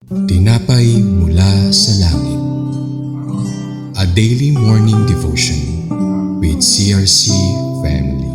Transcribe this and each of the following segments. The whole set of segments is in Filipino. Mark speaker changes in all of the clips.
Speaker 1: Tinapay mula sa langit. A daily morning devotion with CRC Family.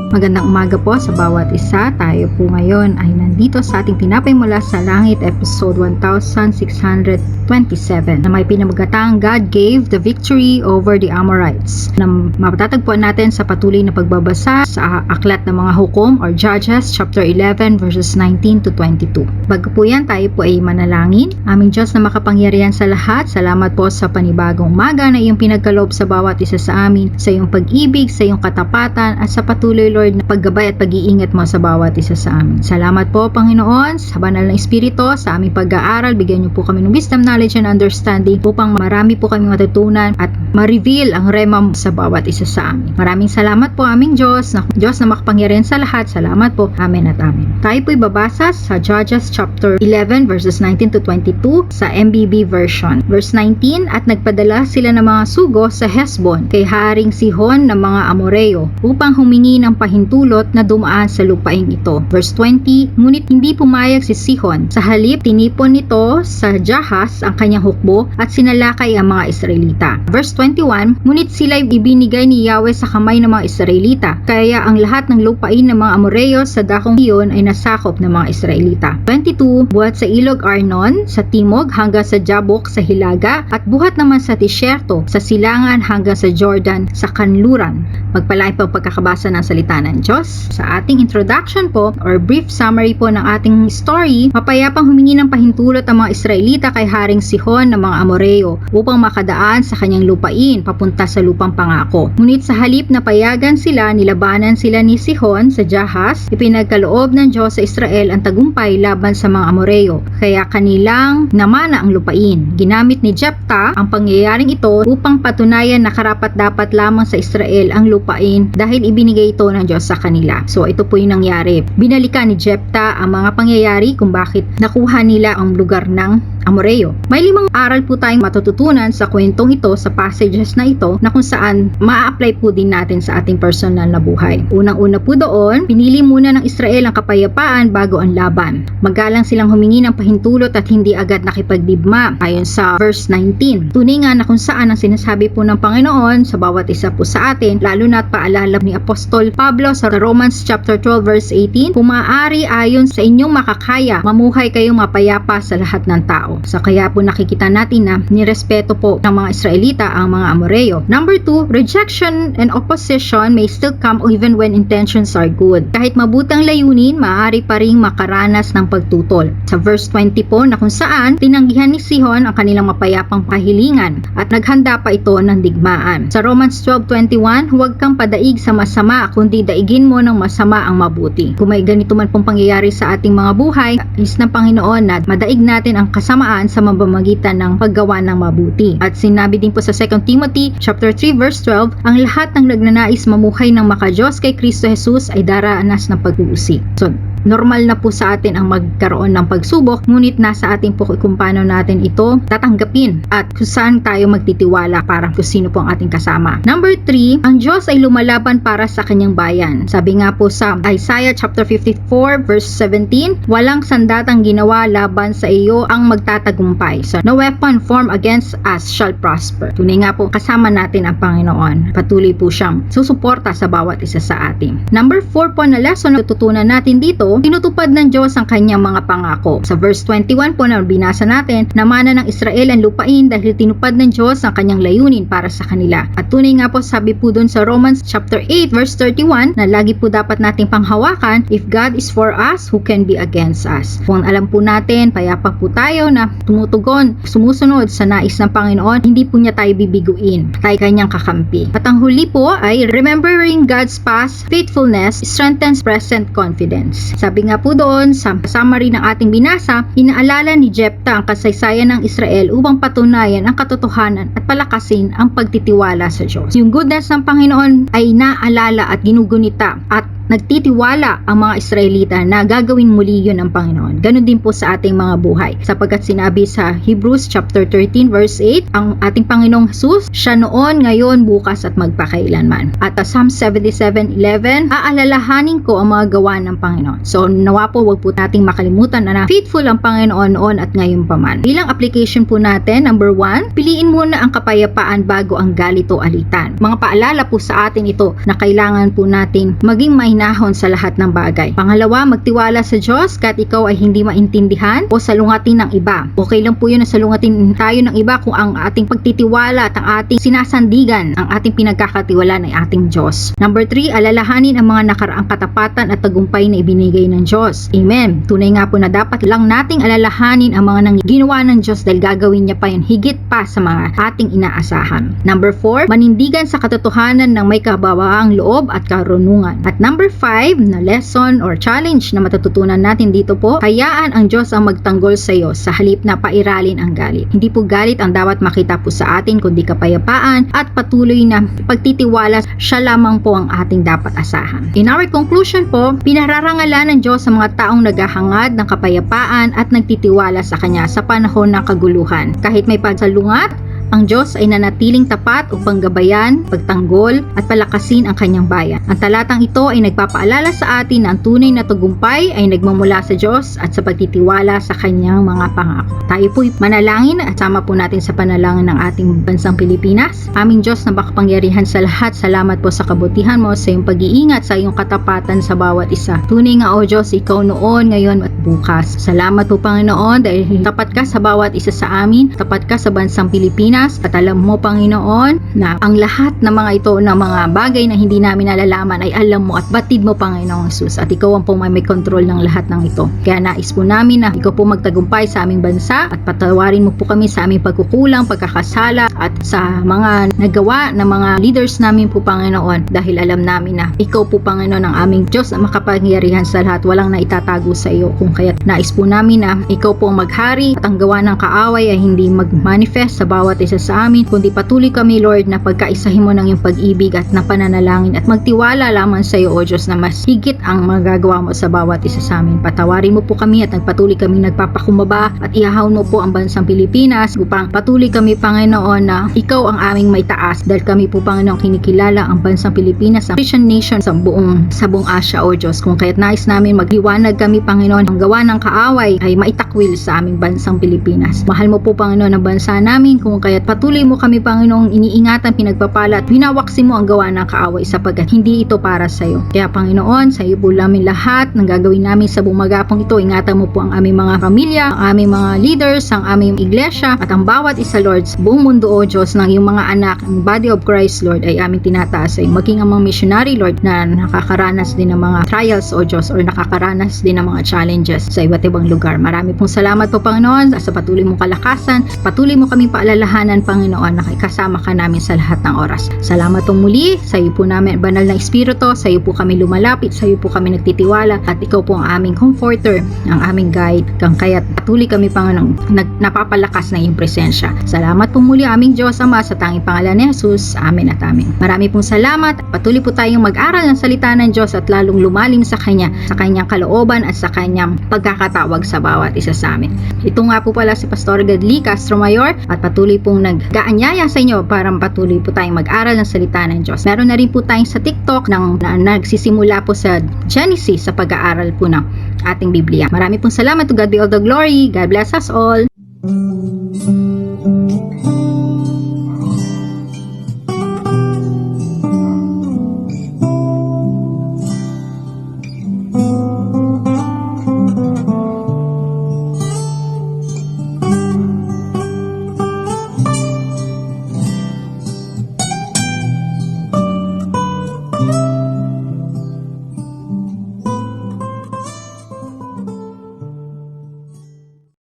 Speaker 2: Magandang umaga po sa bawat isa. Tayo po ngayon ay nandito sa ating Tinapay Mula sa Langit episode 1627 na may pinamagatang God gave the victory over the Amorites, na matatagpuan natin sa patuloy na pagbabasa sa aklat ng mga hukom or Judges chapter 11 verses 19 to 22. Bago po yan, tayo po ay manalangin. Aming Diyos na makapangyarihan sa lahat, salamat po sa panibagong umaga na iyong pinagkaloob sa bawat isa sa amin, sa iyong pag-ibig, sa iyong katapatan at sa patuloy, Lord, na paggabay at pag-iingat mo sa bawat isa sa amin. Salamat po, Panginoon, sa banal na Espiritu, sa aming pag-aaral. Bigyan niyo po kami ng wisdom, knowledge, and understanding upang marami po kami matutunan at ma-reveal ang rema sa bawat isa sa amin. Maraming salamat po, aming Diyos na makapangyarihan sa lahat. Salamat po. Amen at amen. Tayo po'y babasa sa Judges chapter 11 verses 19 to 22 sa MBB version. Verse 19, at nagpadala sila ng mga sugo sa Hesbon kay Haring Sihon ng mga Amoreo upang humingi ng pahintulot na dumaan sa lupaing ito. Verse 20, ngunit hindi pumayag si Sihon. Sa halip, tinipon nito sa Jahas ang kanyang hukbo at sinalakay ang mga Israelita. Verse 21, ngunit sila'y ibinigay ni Yahweh sa kamay ng mga Israelita, kaya ang lahat ng lupain ng mga Amoreo sa dakong iyon ay nasakop ng mga Israelita. 22, buhat sa ilog Arnon sa timog hanggang sa Jabok sa hilaga, at buhat naman sa Tisyerto sa silangan hanggang sa Jordan sa kanluran. Magpalain po pagkakabasa ng salita ng Diyos. Sa ating introduction po or brief summary po ng ating story, mapayapang humingi ng pahintulot ang mga Israelita kay Haring Sihon ng mga Amoreo upang makadaan sa kanyang lupain papunta sa lupang pangako. Ngunit sa halip na payagan sila, nilabanan sila ni Sihon sa Jahas. Ipinagkaloob ng Diyos sa Israel ang tagumpay laban sa mga Amoreo, kaya kanilang namana ang lupain. Ginamit ni Jephthah ang pangyayaring ito upang patunayan na karapat-dapat lamang sa Israel ang lupain dahil ibinigay ito ng Diyos sa kanila. So ito po yung nangyari. Binalikan ni Jephthah ang mga pangyayari kung bakit nakuha nila ang lugar ng Amoreo. May 5 aral po tayong matututunan sa kwentong ito, sa passages na ito, na kung saan maa-apply po din natin sa ating personal na buhay. Unang-una po doon, pinili muna ng Israel ang kapayapaan bago ang laban. Magalang silang humingi ng pahintulot at hindi agad nakipagdigma ayon sa verse 19. Tunay nga na kung saan ang sinasabi po ng Panginoon sa bawat isa po sa atin, lalo na at paalala ni Apostol Pablo sa Romans chapter 12 verse 18, kung maaari ayon sa inyong makakaya, mamuhay kayong mapayapa sa lahat ng tao. So kaya po nakikita natin na nirespeto po ng mga Israelita ang mga Amoreo. Number 2, rejection and opposition may still come even when intentions are good. Kahit mabutang layunin, maaari pa ring makaranas ng pagtutol. Sa verse 20 po na kung saan tinanggihan ni Sihon ang kanilang mapayapang pahilingan at naghanda pa ito ng digmaan. Sa Romans 12:21, huwag kang padaig sa masama, kundi daigin mo ng masama ang mabuti. Kung may ganito man pong pangyayari sa ating mga buhay, is ng Panginoon na madaig natin ang kasamaan sa mabamagitan ng paggawa ng mabuti. At sinabi din po sa 2 Timothy chapter 3 verse 12, ang lahat ng nagnanais mamuhay ng makadiyos kay Kristo Jesus ay daranas ng pag-uusig. So, normal na po sa atin ang magkaroon ng pagsubok, ngunit nasa atin po kung paano natin ito tatanggapin at kung saan tayo magtitiwala para kung sino po ang ating kasama. Number 3, ang Diyos ay lumalaban para sa kanyang bayan. Sabi nga po sa Isaiah chapter 54 verse 17, walang sandatang ginawa laban sa iyo ang magtatagumpay. So, no weapon formed against us shall prosper. Tunay nga po, kasama natin ang Panginoon. Patuloy po siyang susuporta sa bawat isa sa atin. Number 4 po na lesson na tutunan natin dito, tinutupad ng Diyos ang kanyang mga pangako. Sa verse 21 po na binasa natin, namana ng Israel ang lupain dahil tinupad ng Diyos ang kanyang layunin para sa kanila. At tunay nga po, sabi po dun sa Romans chapter 8 verse 31 na lagi po dapat nating panghawakan, if God is for us, who can be against us? Kung alam po natin, payapa po tayo na tumutugon, sumusunod sa nais ng Panginoon, hindi po niya tayo bibiguin, tayo kanyang kakampi. At ang huli po ay remembering God's past faithfulness strengthens present confidence. Sabi nga po doon sa summary ng ating binasa, inaalala ni Jephthah ang kasaysayan ng Israel upang patunayan ang katotohanan at palakasin ang pagtitiwala sa Diyos. Yung goodness ng Panginoon ay naalala at ginugunita at nagtitiwala ang mga Israelita na gagawin muli yun ng Panginoon. Ganon din po sa ating mga buhay. Sapagkat sinabi sa Hebrews chapter 13 verse 8, ang ating Panginoong Jesus, siya noon, ngayon, bukas at magpakailanman. At Psalm 77:11, aalalahanin ko ang mga gawa ng Panginoon. So nawa po, wag po nating makalimutan na faithful ang Panginoon noon at ngayon pa man. Bilang application po natin, number 1, piliin muna ang kapayapaan bago ang galit o alitan. Mga paalala po sa atin ito na kailangan po natin maging mainahon sa lahat ng bagay. Pangalawa, magtiwala sa Diyos kahit ikaw ay hindi maintindihan o salungatin ng iba. Okay lang po yun na salungatin tayo ng iba kung ang ating pagtitiwala at ang ating sinasandigan, ang ating pinagkakatiwalaan ay ating Diyos. Number 3, alalahanin ang mga nakaraang katapatan at tagumpay na ibinigay ng Diyos. Amen. Tunay nga po na dapat lang nating alalahanin ang mga ginawa ng Diyos dahil gagawin niya pa yan higit pa sa mga ating inaasahan. Number 4, manindigan sa katotohanan ng may kababaang loob at karunungan. At number 5, na lesson or challenge na matututunan natin dito po, hayaan ang Diyos ang magtanggol sa iyo sa halip na pairalin ang galit. Hindi po galit ang dapat makita po sa atin, kundi kapayapaan at patuloy na pagtitiwala. Siya lamang po ang ating dapat asahan. In our conclusion po, pinararangalan ng Diyos sa mga taong naghahangad ng kapayapaan at nagtitiwala sa Kanya sa panahon ng kaguluhan. Kahit may pagsalungat, ang Diyos ay nanatiling tapat upang gabayan, pagtanggol at palakasin ang kanyang bayan. Ang talatang ito ay nagpapaalala sa atin na ang tunay na tagumpay ay nagmamula sa Diyos at sa pagtitiwala sa kanyang mga pangako. Tayo po'y manalangin at sama po natin sa panalangin ng ating bansang Pilipinas. Aming Diyos na makapangyarihan sa lahat, salamat po sa kabutihan mo, sa iyong pag-iingat, sa iyong katapatan sa bawat isa. Tunay nga o Diyos, ikaw noon, ngayon at bukas. Salamat po Panginoon dahil tapat ka sa bawat isa sa amin, tapat ka sa bansang Pilipinas. At alam mo Panginoon na ang lahat ng mga ito na mga bagay na hindi namin nalalaman ay alam mo at batid mo Panginoong Jesus, at ikaw ang po may control ng lahat ng ito. Kaya nais po namin na ikaw po magtagumpay sa aming bansa at patawarin mo po kami sa aming pagkukulang, pagkakasala at sa mga nagawa ng mga leaders namin po Panginoon, dahil alam namin na ikaw po Panginoon ang aming Diyos na makapangyarihan sa lahat, walang naitatago sa iyo. Kung kaya't nais po namin na ikaw po ang maghari at ang gawa ng kaaway ay hindi mag-manifest sa bawat isa sa amin, kundi patuloy kami Lord na pagkaisahin mo ng iyong pag-ibig at na pananalangin at magtiwala lamang sa iyo o Diyos na mas higit ang magagawa mo sa bawat isa sa amin. Patawarin mo po kami at nagpatuloy kami nagpapakumbaba at ihahaon mo po ang bansang Pilipinas upang patuloy kami Panginoon na ikaw ang aming may taas, dahil kami po Panginoon kinikilala ang bansang Pilipinas, ang Christian nation sa buong Asia o Diyos. Kung kaya't nais namin magliwanag kami Panginoon, ang gawa ng kaaway ay maitakwil sa aming bansang Pilipinas. Mahal mo po Panginoon ang bansa namin, kung kaya't patuloy mo kami Panginoong iniingatan, pinagpapala at winawaksin mo ang gawa ng kaaway sapagkat hindi ito para sa iyo. Kaya Panginoon, sa iyo po namin lahat ng gagawin namin sa bumagapong ito. Ingatan mo po ang aming mga pamilya, ang aming mga leaders, ang aming iglesia at ang bawat isa Lord sa buong mundo o Diyos ng iyong mga anak, ang body of Christ Lord ay aming tinataas sa iyo. Maging ang mga missionary Lord na nakakaranas din ng mga trials o Diyos or nakakaranas din ng mga challenges sa iba't ibang lugar. Marami pong salamat po Panginoon sa patuloy mong kalakasan, patuloy mo kaming paalalahanan Panginoon na kasama ka namin sa lahat ng oras. Salamat pong muli, sa iyo po namin banal na Espiritu, sa iyo po kami lumalapit, sa iyo po kami nagtitiwala at ikaw po ang aming comforter, ang aming guide, kang kaya't patuloy kami Panginoon napapalakas ng iyong presensya. Salamat po muli aming Diyos Ama, sa tanging pangalan ni Jesus. Amen at amen. Marami pong salamat. Patuloy po tayong mag-aral ng salita ng Diyos at lalong lumalim sa Kanya, sa Kanyang kalooban at sa Kanyang pagkakatawag sa bawat isa sa amin. Ito nga po pala si Pastor Gadli Castro Mayor at patuloy pong nag-aanyaya sa inyo para patuloy po tayong mag-aral ng salita ng Diyos. Meron na rin po tayong sa TikTok na nagsisimula po sa Genesis sa pag-aaral po ng ating Biblia. Marami pong salamat. To God be all the glory. God bless us all.